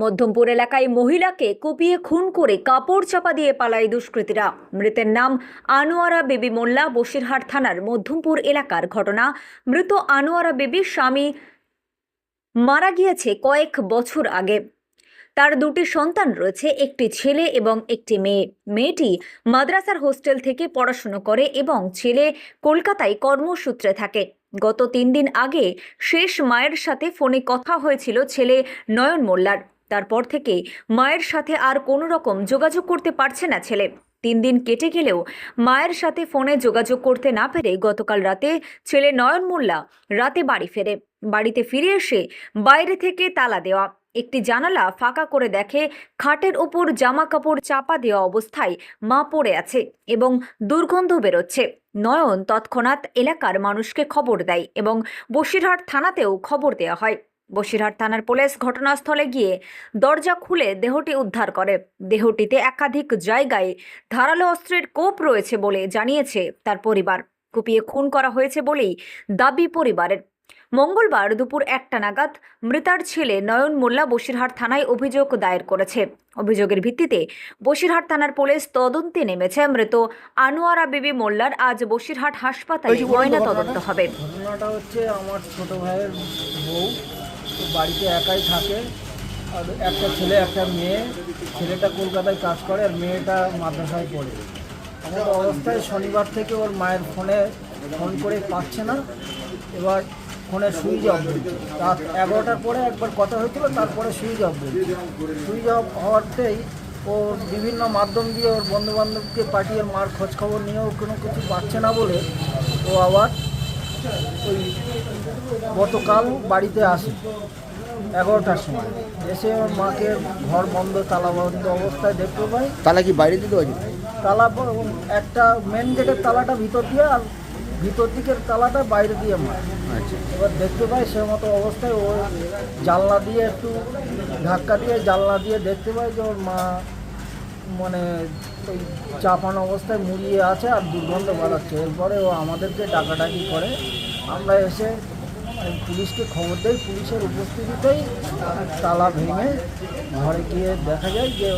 মধ্যমপুর এলাকায় মহিলাকে কুপিয়ে খুন করে কাপড় চাপা দিয়ে পালায় দুষ্কৃতীরা। মৃতের নাম আনোয়ারা বেবি মোল্লা, বসিরহাট থানার মধ্যমপুর এলাকার ঘটনা। মৃত আনোয়ারা বেবির স্বামী মারা গিয়েছে কয়েক বছর আগে। তার দুটি সন্তান রয়েছে, একটি ছেলে এবং একটি মেয়ে। মেয়েটি মাদ্রাসার হোস্টেল থেকে পড়াশোনা করে এবং ছেলে কলকাতায় কর্মসূত্রে থাকে। গত 3 দিন আগে শেষ মায়ের সাথে ফোনে কথা হয়েছিল ছেলে নয়ন মোল্লার। তারপর থেকে মায়ের সাথে আর কোনো রকম যোগাযোগ করতে পারছে না ছেলে। 3 দিন কেটে গেলেও মায়ের সাথে ফোনে যোগাযোগ করতে না পেরে গতকাল রাতে ছেলে নয়ন মোল্লা রাতে বাড়ি ফেরে। বাড়িতে ফিরে এসে বাইরে থেকে তালা দেওয়া একটি জানালা ফাঁকা করে দেখে খাটের ওপর জামা কাপড় চাপা দেওয়া অবস্থায় মা পড়ে আছে এবং দুর্গন্ধ বেরোচ্ছে। নয়ন তৎক্ষণাৎ এলাকার মানুষকে খবর দেয় এবং বসিরহাট থানাতেও খবর দেওয়া হয়। বসিরহাট থানার পুলিশ ঘটনাস্থলে গিয়ে দরজা খুলে দেহটি উদ্ধার করে। দেহটিতে একাধিক জায়গায় ধারালো অস্ত্রের কোপ রয়েছে বলে জানিয়েছে তার পরিবার। কুপিয়ে খুন করা হয়েছে বলেই দাবি পরিবারের। মঙ্গলবার দুপুর 1টা নাগাদ মৃতার ছেলে নয়ন মোল্লা বসিরহাট থানায় অভিযোগ দায়ের করেছে। অভিযোগের ভিত্তিতে বসিরহাট থানার পুলিশ তদন্তে নেমেছে। মৃত আনোয়ারা বেবি মোল্লার আজ বসিরহাট হাসপাতালে ময়না তদন্ত হবে। ঘটনাটা হচ্ছে, আমার ছোট ভাইয়ের বউ বাড়িতে একাই থাকে, আর একটা ছেলে একটা মেয়ে। ছেলেটা কলকাতায় কাজ করে আর মেয়েটা মাদ্রাসায় পড়ে। আমার অবস্থায় শনিবার থেকে ওর মায়ের ফোন করে পাচ্ছে না। এবার ফোনে সুইচ অফ বলছে। রাত 11টার পরে একবার কথা হয়েছিল, তারপরে সুইচ অফ বলছে। সুইচ অফ হওয়াতেই ও বিভিন্ন মাধ্যম দিয়ে ওর বন্ধুবান্ধবকে পাঠিয়ে মার খোঁজ খবর নিয়েও কোনো কিছু পাচ্ছে না বলে ও আবার ওই গতকাল বাড়িতে আসে 11টার সময়। এসে ওর মাকে ঘর বন্ধ, তালা বন্ধ অবস্থায় দেখতে পাই। তালা কি বাইরে দিতে হয়েছে? তালা একটা মেন গেটের তালাটা ভিতর দিয়ে আর ভিতর দিকের তালাটা বাইরে দিয়ে মার। আচ্ছা, এবার দেখতে পাই সে মতো অবস্থায় ও জানলা দিয়ে একটু ধাক্কা দিয়ে জানলা দিয়ে দেখতে পাই যে ওর মা মানে ওই চাপানো অবস্থায় মুড়িয়ে আছে আর দুর্গন্ধ বাড়াচ্ছে। এরপরে ও আমাদেরকে ডাকাডাকি করে, আমরা এসে পুলিশকে খবর দেই। পুলিশের উপস্থিতিতেই তালা ভেঙে ঘরে গিয়ে দেখা যায় যে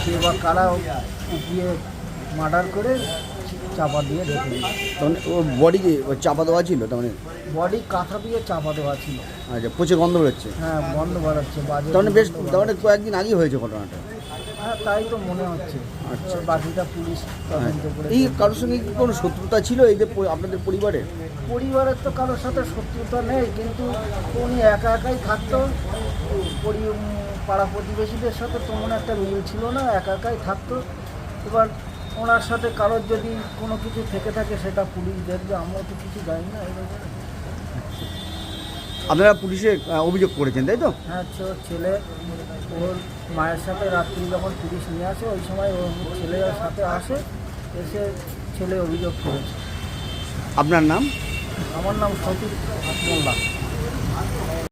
কে বা কারা উঠিয়ে মার্ডার করে চাপা দিয়ে রেখে দিই। তখন ও বডি চাপা দেওয়া ছিল, তার মানে বডি কাঁথা দিয়ে চাপা দেওয়া ছিল। আচ্ছা, পচে গন্ধ বেরোচ্ছে। হ্যাঁ, বন্ধ বাড়াচ্ছে, বাজে। তার মানে বেশ, তার মানে কয়েকদিন আগেই হয়েছে ঘটনাটা। হ্যাঁ, তাই তো মনে হচ্ছে। আচ্ছা, বাকিটা পুলিশ তদন্ত করে। এই কারোর সঙ্গে কি কোনো শত্রুতা ছিল এই যে আপনাদের পরিবারের? পরিবারের তো কারোর সাথে শত্রুতা নেই, কিন্তু উনি একা একাই থাকতো। পাড়া প্রতিবেশীদের সাথে তেমন একটা মিল ছিল না, একা একাই থাকতো। এবার ওনার সাথে কারোর যদি কোনো কিছু থেকে থাকে সেটা পুলিশ দেখবে, আমরা তো কিছু জানি না। আপনারা পুলিশে অভিযোগ করেছেন, তাই তো? হ্যাঁ, ওর ছেলে ওর মায়ের সাথে রাত্রি যখন পুলিশ নিয়ে আসে ওই সময় ওর ছেলের সাথে আসে, এসে ছেলে অভিযোগ করেছে। আপনার নাম? আমার নাম সতীশ মোল্লা।